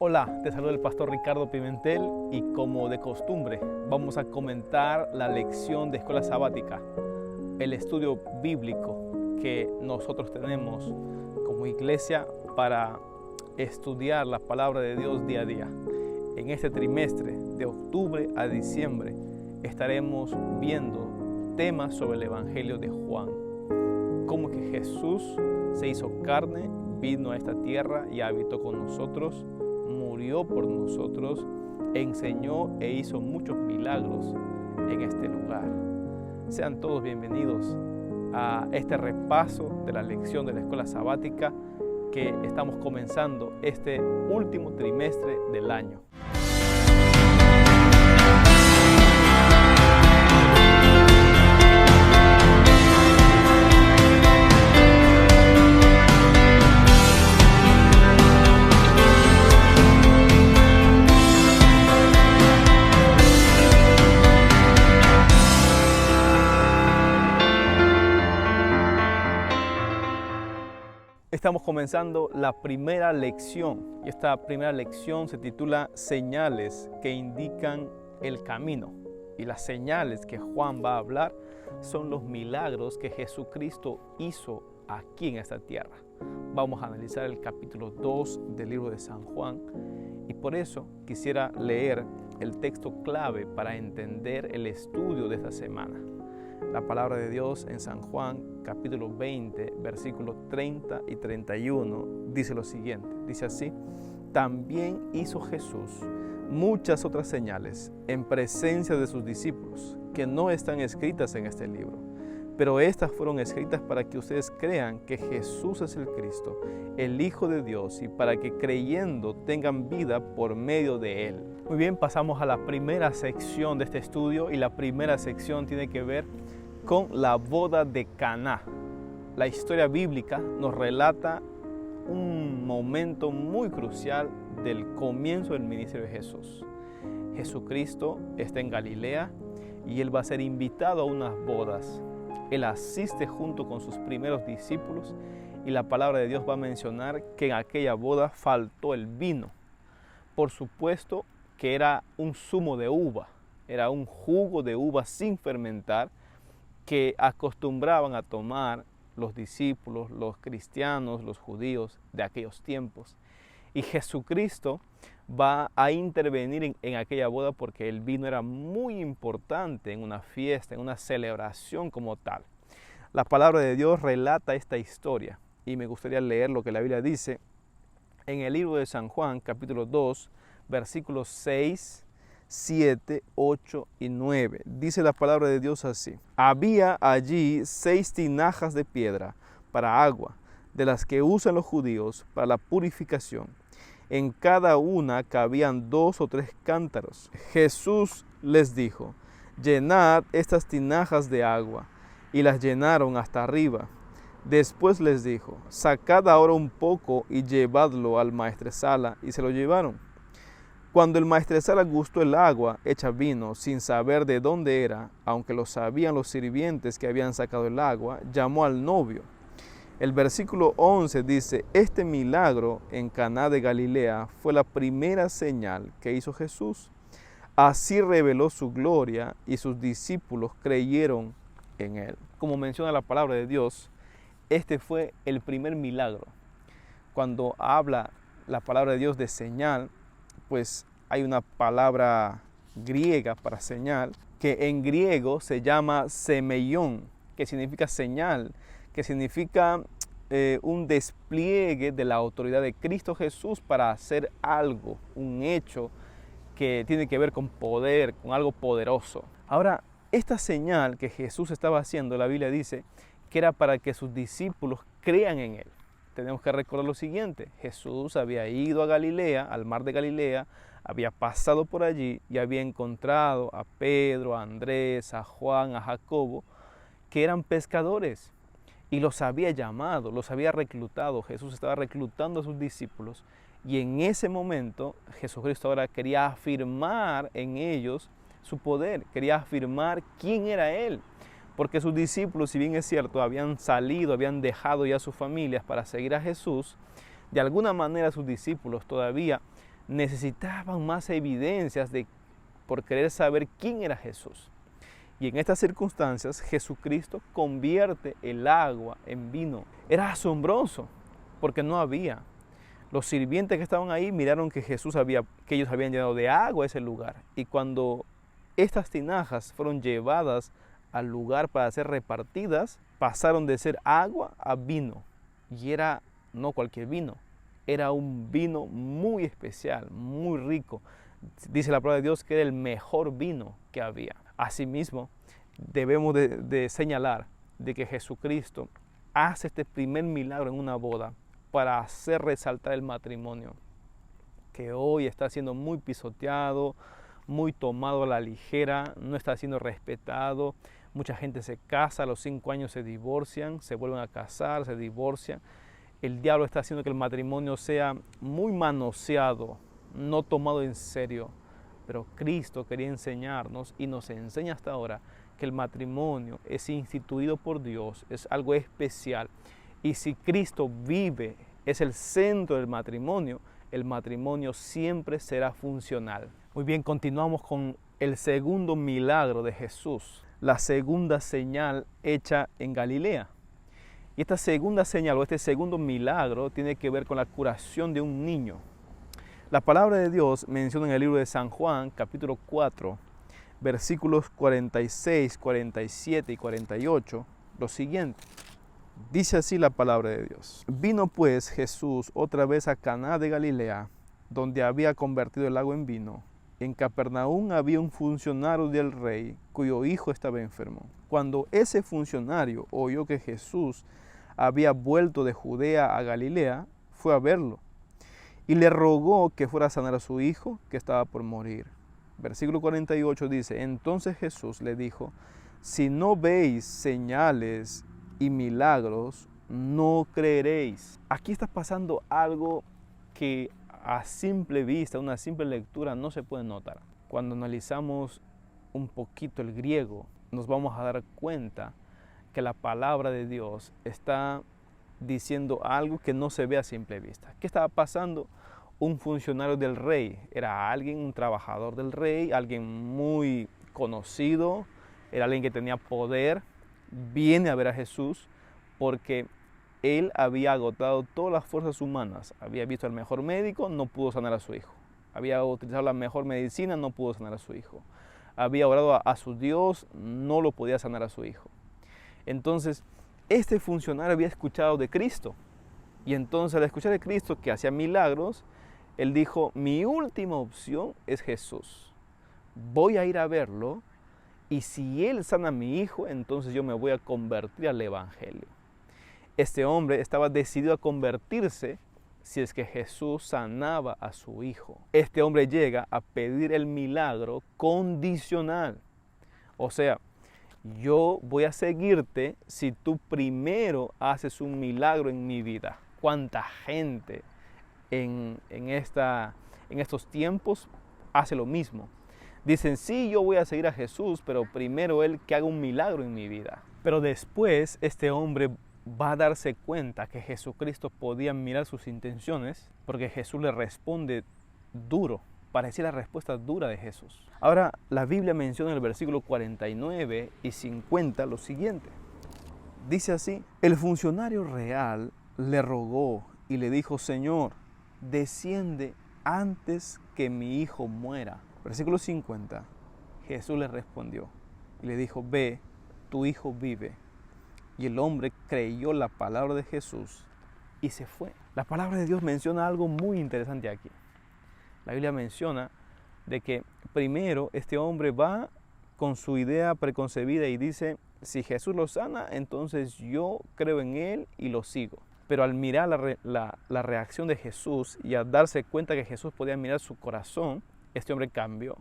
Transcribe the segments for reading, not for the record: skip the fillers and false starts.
Hola, te saluda el pastor Ricardo Pimentel y como de costumbre vamos a comentar la lección de escuela sabática, el estudio bíblico que nosotros tenemos como iglesia para estudiar la palabra de Dios día a día. En este trimestre, de octubre a diciembre, estaremos viendo temas sobre el Evangelio de Juan, cómo que Jesús se hizo carne, vino a esta tierra y habitó con nosotros, murió por nosotros, enseñó e hizo muchos milagros en este lugar. Sean todos bienvenidos a este repaso de la lección de la escuela sabática que estamos comenzando este último trimestre del año. Estamos comenzando la primera lección y esta primera lección se titula Señales que indican el camino. Y las señales que Juan va a hablar son los milagros que Jesucristo hizo aquí en esta tierra. Vamos a analizar el capítulo 2 del libro de San Juan y por eso quisiera leer el texto clave para entender el estudio de esta semana. La palabra de Dios en San Juan, capítulo 20, versículos 30 y 31, dice lo siguiente. Dice así: también hizo Jesús muchas otras señales en presencia de sus discípulos, que no están escritas en este libro. Pero estas fueron escritas para que ustedes crean que Jesús es el Cristo, el Hijo de Dios, y para que creyendo tengan vida por medio de Él. Muy bien, pasamos a la primera sección de este estudio y la primera sección tiene que ver con la boda de Caná. La historia bíblica nos relata un momento muy crucial del comienzo del ministerio de Jesús. Jesucristo está en Galilea y Él va a ser invitado a unas bodas. Él asiste junto con sus primeros discípulos y la palabra de Dios va a mencionar que en aquella boda faltó el vino. Por supuesto que era un zumo de uva, era un jugo de uva sin fermentar que acostumbraban a tomar los discípulos, los cristianos, los judíos de aquellos tiempos. Y Jesucristo va a intervenir en aquella boda porque el vino era muy importante en una fiesta, en una celebración como tal. La palabra de Dios relata esta historia y me gustaría leer lo que la Biblia dice en el libro de San Juan, capítulo 2, versículos 6, 7, 8 y 9. Dice la palabra de Dios así: había allí 6 tinajas de piedra para agua, de las que usan los judíos para la purificación. En cada una cabían 2 o 3 cántaros. Jesús les dijo: llenad estas tinajas de agua. Y las llenaron hasta arriba. Después les dijo: sacad ahora un poco y llevadlo al maestresala. Y se lo llevaron. Cuando el maestresala gustó el agua hecha vino, sin saber de dónde era, aunque lo sabían los sirvientes que habían sacado el agua, llamó al novio. El versículo 11 dice: este milagro en Caná de Galilea fue la primera señal que hizo Jesús. Así reveló su gloria y sus discípulos creyeron en él. Como menciona la palabra de Dios, este fue el primer milagro. Cuando habla la palabra de Dios de señal, pues hay una palabra griega para señal, que en griego se llama semeion, que significa señal, que significa un despliegue de la autoridad de Cristo Jesús para hacer algo, un hecho que tiene que ver con poder, con algo poderoso. Ahora, esta señal que Jesús estaba haciendo, la Biblia dice que era para que sus discípulos crean en Él. Tenemos que recordar lo siguiente: Jesús había ido a Galilea, al mar de Galilea, había pasado por allí y había encontrado a Pedro, a Andrés, a Juan, a Jacobo, que eran pescadores, y los había llamado, los había reclutado. Jesús estaba reclutando a sus discípulos y en ese momento Jesucristo ahora quería afirmar en ellos su poder, quería afirmar quién era Él. Porque sus discípulos, si bien es cierto, habían salido, habían dejado ya sus familias para seguir a Jesús, de alguna manera sus discípulos todavía necesitaban más evidencias por querer saber quién era Jesús. Y en estas circunstancias Jesucristo convierte el agua en vino. Era asombroso porque no había. Los sirvientes que estaban ahí miraron que que ellos habían llenado de agua ese lugar. Y cuando estas tinajas fueron llevadas al lugar para ser repartidas, pasaron de ser agua a vino. Y era no cualquier vino, era un vino muy especial, muy rico. Dice la palabra de Dios que era el mejor vino que había. Asimismo, debemos de señalar de que Jesucristo hace este primer milagro en una boda para hacer resaltar el matrimonio, que hoy está siendo muy pisoteado, muy tomado a la ligera, no está siendo respetado. Mucha gente se casa, a los 5 años se divorcian, se vuelven a casar, se divorcian. El diablo está haciendo que el matrimonio sea muy manoseado, no tomado en serio. Pero Cristo quería enseñarnos y nos enseña hasta ahora que el matrimonio es instituido por Dios, es algo especial. Y si Cristo vive, es el centro del matrimonio, el matrimonio siempre será funcional. Muy bien, continuamos con el segundo milagro de Jesús, la segunda señal hecha en Galilea. Y esta segunda señal o este segundo milagro tiene que ver con la curación de un niño. La palabra de Dios menciona en el libro de San Juan, capítulo 4, versículos 46, 47 y 48, lo siguiente. Dice así la palabra de Dios. Vino pues Jesús otra vez a Caná de Galilea, donde había convertido el agua en vino. En Capernaum había un funcionario del rey, cuyo hijo estaba enfermo. Cuando ese funcionario oyó que Jesús había vuelto de Judea a Galilea, fue a verlo y le rogó que fuera a sanar a su hijo, que estaba por morir. Versículo 48 dice, entonces Jesús le dijo, si no veis señales y milagros, no creeréis. Aquí está pasando algo que a simple vista, una simple lectura, no se puede notar. Cuando analizamos un poquito el griego, nos vamos a dar cuenta que la palabra de Dios está diciendo algo que no se ve a simple vista. ¿Qué estaba pasando? Un funcionario del rey, era alguien, un trabajador del rey, alguien muy conocido, era alguien que tenía poder, viene a ver a Jesús porque él había agotado todas las fuerzas humanas, había visto al mejor médico, no pudo sanar a su hijo, había utilizado la mejor medicina, no pudo sanar a su hijo, había orado a su Dios, no lo podía sanar a su hijo. Entonces, este funcionario había escuchado de Cristo y entonces al escuchar de Cristo que hacía milagros, él dijo, mi última opción es Jesús, voy a ir a verlo y si él sana a mi hijo, entonces yo me voy a convertir al evangelio. Este hombre estaba decidido a convertirse si es que Jesús sanaba a su hijo. Este hombre llega a pedir el milagro condicional. O sea, yo voy a seguirte si tú primero haces un milagro en mi vida. ¿Cuánta gente en estos tiempos hace lo mismo? Dicen, sí, yo voy a seguir a Jesús, pero primero él que haga un milagro en mi vida. Pero después este hombre va a darse cuenta que Jesucristo podía mirar sus intenciones, porque Jesús le responde duro. Parecía la respuesta dura de Jesús. Ahora, la Biblia menciona en el versículo 49 y 50 lo siguiente. Dice así, el funcionario real le rogó y le dijo, Señor, desciende antes que mi hijo muera. Versículo 50, Jesús le respondió y le dijo, ve, tu hijo vive. Y el hombre creyó la palabra de Jesús y se fue. La palabra de Dios menciona algo muy interesante aquí. La Biblia menciona de que primero este hombre va con su idea preconcebida y dice, si Jesús lo sana, entonces yo creo en él y lo sigo. Pero al mirar la reacción de Jesús y al darse cuenta que Jesús podía mirar su corazón, este hombre cambió,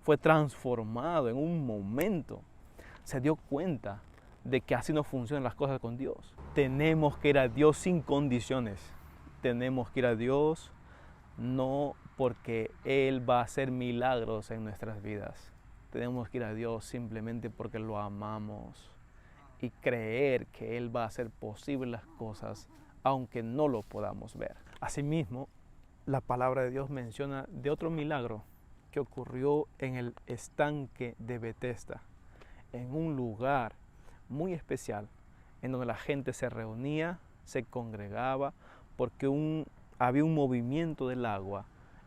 fue transformado en un momento. Se dio cuenta de que así no funcionan las cosas con Dios. Tenemos que ir a Dios sin condiciones. Tenemos que ir a Dios no porque Él va a hacer milagros en nuestras vidas. Tenemos que ir a Dios simplemente porque lo amamos y creer que Él va a hacer posible las cosas aunque no lo podamos ver. Asimismo, la palabra de Dios menciona de otro milagro que ocurrió en el estanque de Betesda, en un lugar muy especial, en donde la gente se reunía, se congregaba, porque había un movimiento del agua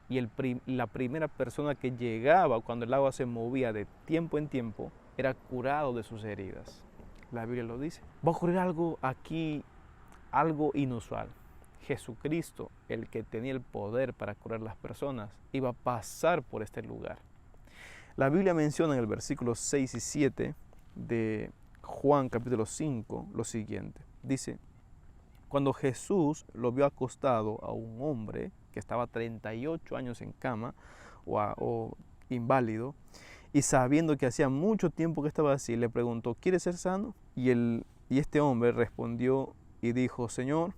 y la primera persona que llegaba cuando el agua se movía de tiempo en tiempo era curado de sus heridas. La Biblia lo dice. Va a ocurrir algo aquí, algo inusual. Jesucristo, el que tenía el poder para curar a las personas, iba a pasar por este lugar. La Biblia menciona en el versículo 6 y 7 de Juan capítulo 5 lo siguiente. Dice: cuando Jesús lo vio acostado a un hombre que estaba 38 años en cama o inválido, y sabiendo que hacía mucho tiempo que estaba así, le preguntó: ¿quieres ser sano? Y este hombre respondió y dijo: Señor,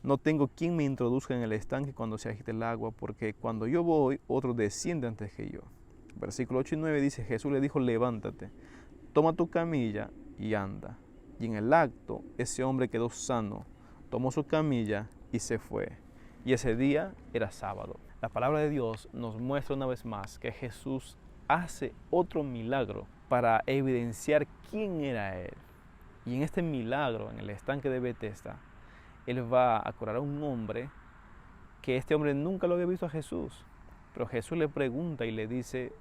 no tengo quien me introduzca en el estanque cuando se agite el agua, porque cuando yo voy, otro desciende antes que yo. Versículo 8 y 9 dice: Jesús le dijo: levántate, toma tu camilla y anda. Y en el acto, ese hombre quedó sano, tomó su camilla y se fue. Y ese día era sábado. La palabra de Dios nos muestra una vez más que Jesús hace otro milagro para evidenciar quién era Él. Y en este milagro, en el estanque de Betesda, Él va a curar a un hombre que este hombre nunca lo había visto a Jesús. Pero Jesús le pregunta y le dice: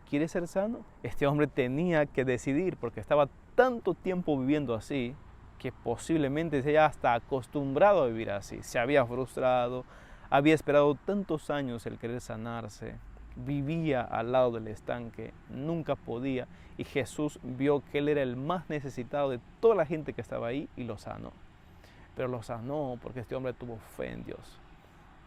¿quieres ser sano? Este hombre tenía que decidir porque estaba tanto tiempo viviendo así que posiblemente se haya hasta acostumbrado a vivir así. Se había frustrado, había esperado tantos años el querer sanarse, vivía al lado del estanque, nunca podía, y Jesús vio que él era el más necesitado de toda la gente que estaba ahí y lo sanó. Pero lo sanó porque este hombre tuvo fe en Dios,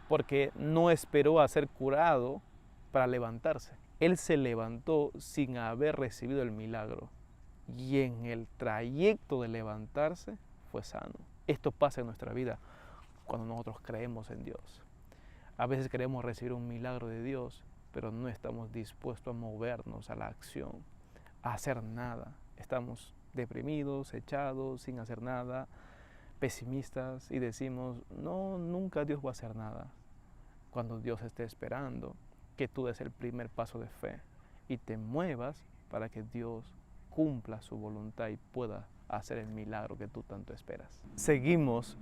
porque no esperó a ser curado para levantarse. Él se levantó sin haber recibido el milagro y en el trayecto de levantarse fue sano. Esto pasa en nuestra vida cuando nosotros creemos en Dios. A veces queremos recibir un milagro de Dios, pero no estamos dispuestos a movernos a la acción, a hacer nada. Estamos deprimidos, echados, sin hacer nada, pesimistas, y decimos: no, nunca Dios va a hacer nada. Cuando Dios esté esperando que tú des el primer paso de fe y te muevas para que Dios cumpla su voluntad y pueda hacer el milagro que tú tanto esperas. Seguimos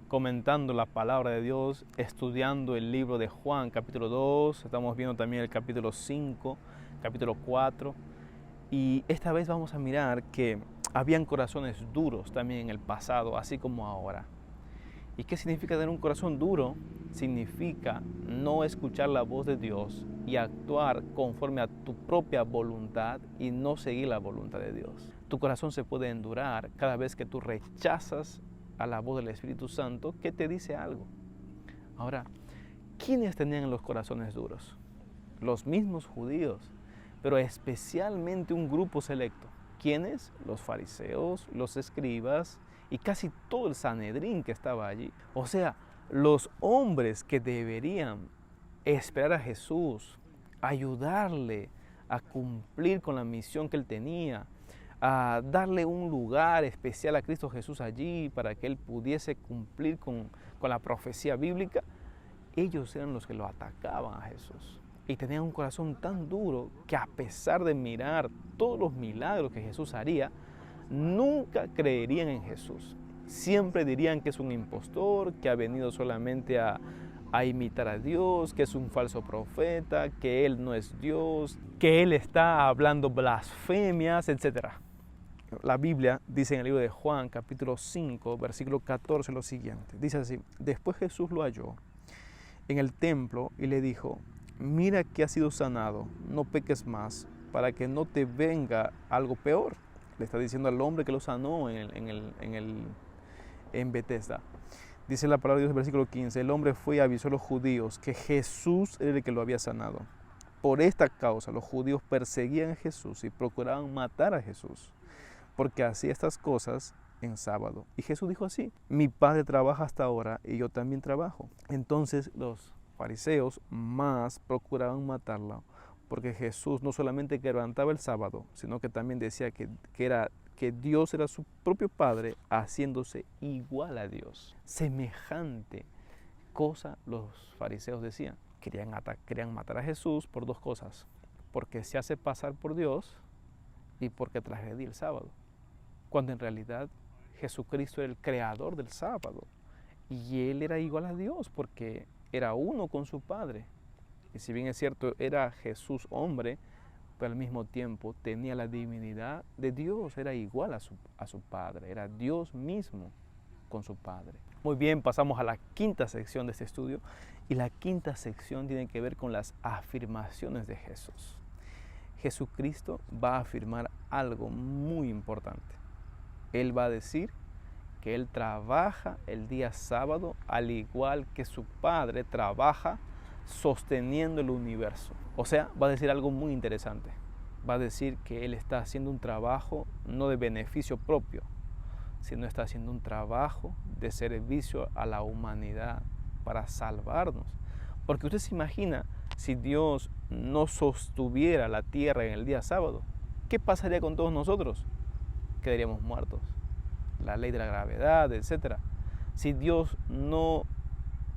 comentando la palabra de Dios, estudiando el libro de Juan, capítulo 2, estamos viendo también el capítulo 5, capítulo 4, y esta vez vamos a mirar que habían corazones duros también en el pasado, así como ahora. ¿Y qué significa tener un corazón duro? Significa no escuchar la voz de Dios y actuar conforme a tu propia voluntad y no seguir la voluntad de Dios. Tu corazón se puede endurar cada vez que tú rechazas a la voz del Espíritu Santo que te dice algo. Ahora, ¿quiénes tenían los corazones duros? Los mismos judíos, pero especialmente un grupo selecto. ¿Quiénes? Los fariseos, los escribas y casi todo el Sanedrín que estaba allí. O sea, los hombres que deberían esperar a Jesús, ayudarle a cumplir con la misión que él tenía, a darle un lugar especial a Cristo Jesús allí para que él pudiese cumplir con la profecía bíblica, ellos eran los que lo atacaban a Jesús. Y tenían un corazón tan duro que, a pesar de mirar todos los milagros que Jesús haría, nunca creerían en Jesús. Siempre dirían que es un impostor, que ha venido solamente a imitar a Dios, que es un falso profeta, que Él no es Dios, que Él está hablando blasfemias, etc. La Biblia dice en el libro de Juan, capítulo 5, versículo 14, lo siguiente. Dice así: después Jesús lo halló en el templo y le dijo: mira que has sido sanado, no peques más, para que no te venga algo peor. Le está diciendo al hombre que lo sanó en Betesda. Dice la palabra de Dios en el versículo 15: el hombre fue y avisó a los judíos que Jesús era el que lo había sanado. Por esta causa los judíos perseguían a Jesús y procuraban matar a Jesús, porque hacía estas cosas en sábado. Y Jesús dijo así: mi Padre trabaja hasta ahora y yo también trabajo. Entonces los fariseos más procuraban matarlo, porque Jesús no solamente quebrantaba el sábado, sino que también decía que Dios era su propio Padre, haciéndose igual a Dios, semejante, cosa los fariseos decían? Querían matar a Jesús por dos cosas. Porque se hace pasar por Dios y porque transgredía el sábado. Cuando en realidad Jesucristo era el creador del sábado. Y Él era igual a Dios porque era uno con su Padre. Y si bien es cierto, era Jesús hombre, pero al mismo tiempo tenía la divinidad de Dios, era igual a su Padre, era Dios mismo con su Padre. Muy bien, pasamos a la quinta sección de este estudio, y la quinta sección tiene que ver con las afirmaciones de Jesús. Jesucristo va a afirmar algo muy importante. Él va a decir que Él trabaja el día sábado al igual que su Padre trabaja sosteniendo el universo. O sea, va a decir algo muy interesante. Va a decir que Él está haciendo un trabajo no de beneficio propio, sino está haciendo un trabajo de servicio a la humanidad para salvarnos. Porque usted se imagina, si Dios no sostuviera la tierra en el día sábado, ¿qué pasaría con todos nosotros? Quedaríamos muertos. La ley de la gravedad, etc. Si Dios no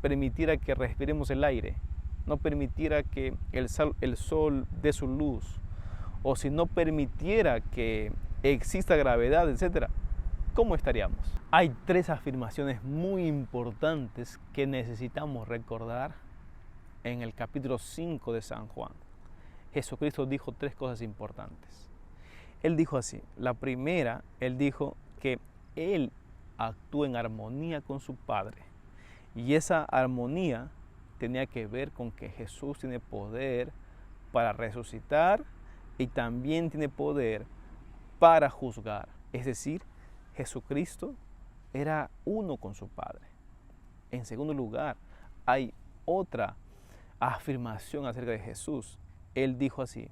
permitiera que respiremos el aire, no permitiera que el sol dé su luz, o si no permitiera que exista gravedad, etc., ¿cómo estaríamos? Hay tres afirmaciones muy importantes que necesitamos recordar en el capítulo 5 de San Juan. Jesucristo dijo tres cosas importantes. Él dijo así: la primera, Él dijo que Él actúa en armonía con su Padre. Y esa armonía tenía que ver con que Jesús tiene poder para resucitar y también tiene poder para juzgar. Es decir, Jesucristo era uno con su Padre. En segundo lugar, hay otra afirmación acerca de Jesús. Él dijo así: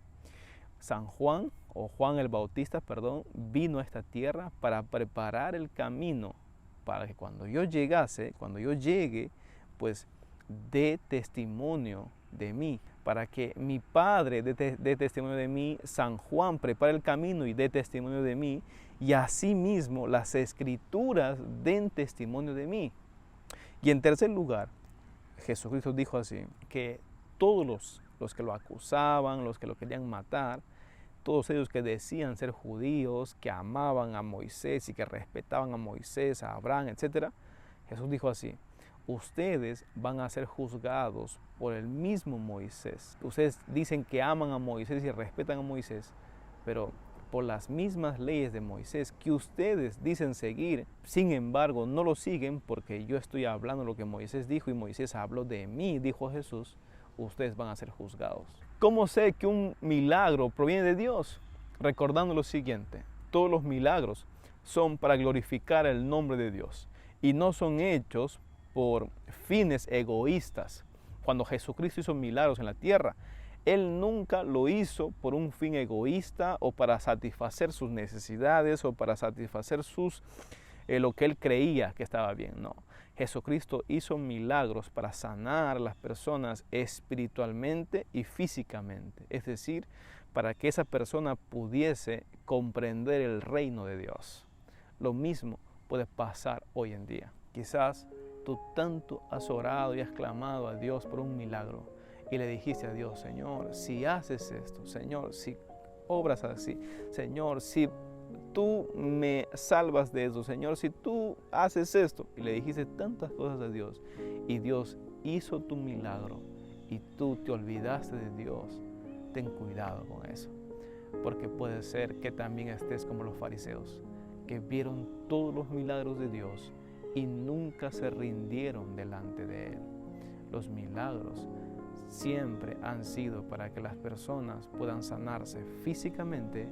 San Juan, o Juan el Bautista, perdón, vino a esta tierra para preparar el camino para que cuando yo llegue, pues dé testimonio de mí, para que mi Padre dé testimonio de mí, San Juan prepare el camino y dé testimonio de mí, y asimismo las Escrituras den testimonio de mí. Y en tercer lugar, Jesucristo dijo así, que todos los que lo acusaban, los que lo querían matar, todos ellos que decían ser judíos, que amaban a Moisés y que respetaban a Moisés, a Abraham, etc., Jesús dijo así: ustedes van a ser juzgados por el mismo Moisés. Ustedes dicen que aman a Moisés y respetan a Moisés, pero por las mismas leyes de Moisés que ustedes dicen seguir, sin embargo no lo siguen porque yo estoy hablando lo que Moisés dijo y Moisés habló de mí, dijo Jesús, ustedes van a ser juzgados. ¿Cómo sé que un milagro proviene de Dios? Recordando lo siguiente: todos los milagros son para glorificar el nombre de Dios y no son hechos por fines egoístas. Cuando Jesucristo hizo milagros en la tierra, Él nunca lo hizo por un fin egoísta o para satisfacer sus necesidades o para satisfacer lo que Él creía que estaba bien. No, Jesucristo hizo milagros para sanar a las personas espiritualmente y físicamente. Es decir, para que esa persona pudiese comprender el reino de Dios. Lo mismo puede pasar hoy en día. Quizás tú tanto has orado y has clamado a Dios por un milagro y le dijiste a Dios: Señor, si haces esto, Señor, si obras así, Señor, si tú me salvas de eso, Señor, si tú haces esto. Y le dijiste tantas cosas a Dios y Dios hizo tu milagro y tú te olvidaste de Dios. Ten cuidado con eso, porque puede ser que también estés como los fariseos, que vieron todos los milagros de Dios y nunca se rindieron delante de Él. Los milagros siempre han sido para que las personas puedan sanarse físicamente,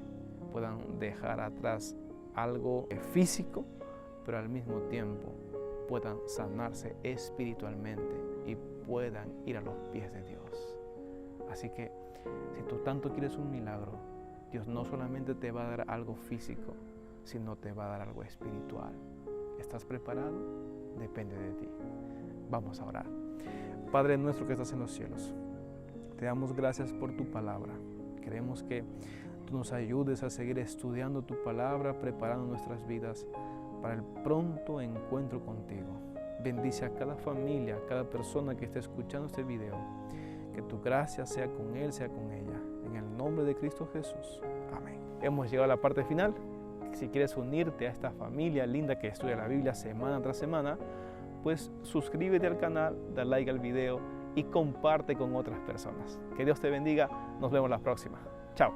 puedan dejar atrás algo físico, pero al mismo tiempo puedan sanarse espiritualmente y puedan ir a los pies de Dios. Así que si tú tanto quieres un milagro, Dios no solamente te va a dar algo físico, sino te va a dar algo espiritual. ¿Estás preparado? Depende de ti. Vamos a orar. Padre nuestro que estás en los cielos, te damos gracias por tu palabra. Queremos que tú nos ayudes a seguir estudiando tu palabra, preparando nuestras vidas para el pronto encuentro contigo. bendice a cada familia, a cada persona que esté escuchando este video. Que tu gracia sea con él, sea con ella. En el nombre de Cristo Jesús. Amén. Hemos llegado a la parte final. Si quieres unirte a esta familia linda que estudia la Biblia semana tras semana, pues suscríbete al canal, da like al video y comparte con otras personas. Que Dios te bendiga. Nos vemos la próxima.